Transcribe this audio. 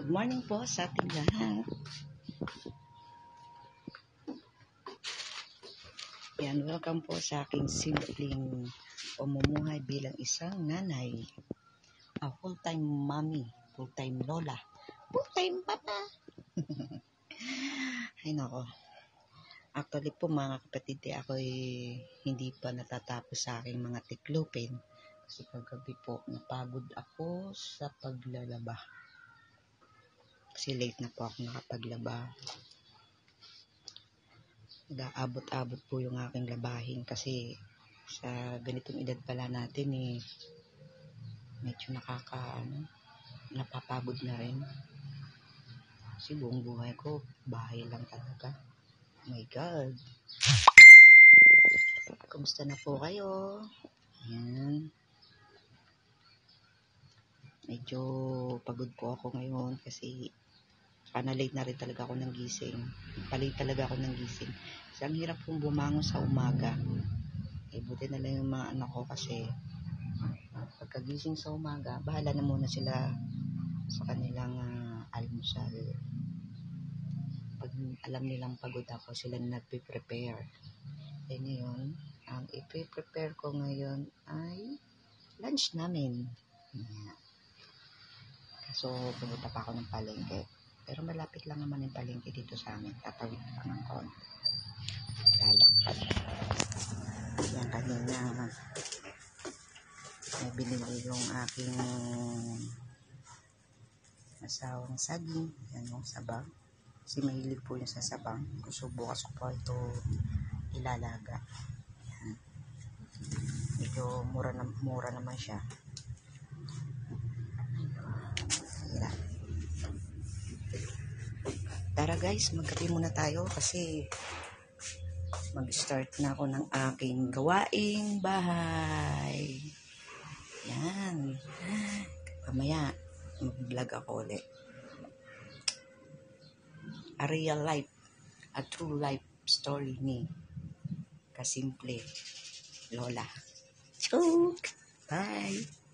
Good morning po sa ating lahat. Yan, welcome po sa aking simpleng pamumuhay bilang isang nanay. A full-time mommy, full-time lola, full-time papa. Ay nako. Actually po mga kapatid, ako'y hindi pa natatapos sa aking mga tiklupin. Kasi kagabi po, napagod ako sa paglalaba. Kasi late na po ako nakapaglaba. Nag-aabot-abot po yung aking labahin kasi sa ganitong edad pala natin medyo napapagod na rin. Kasi buong buhay ko, bahay lang talaga. Oh my God. Kumusta na po kayo? Ayan. Medyo pagod po ako ngayon kasi late na rin talaga ako ng gising. Palate talaga ako ng gising. Kasi ang hirap pong bumangon sa umaga. Buti na lang yung mga anak ko kasi pagkagising sa umaga, bahala na muna sila sa kanilang almusal. Pag alam nilang pagod ako, sila na nagpe-prepare. Ngayon, ang ipe-prepare ko ngayon ay lunch namin. So, pumunta pa ako ng palengke. Pero malapit lang naman yung palengke dito sa amin. Tatawid pa ng konti. Lalakad. Yan kanina. May binili yung aking asawang saging. Yan yung sabang. Kasi mahilig po yun sa sabang. So, bukas ko po ito ilalaga. Yan. Medyo mura naman siya. Tara guys, magkape muna tayo kasi mag-start na ako ng aking gawaing bahay. Yan. Mamaya, mag-vlog ako ulit. A real life, a true life story ni Kasimple Lola. Chook! Bye!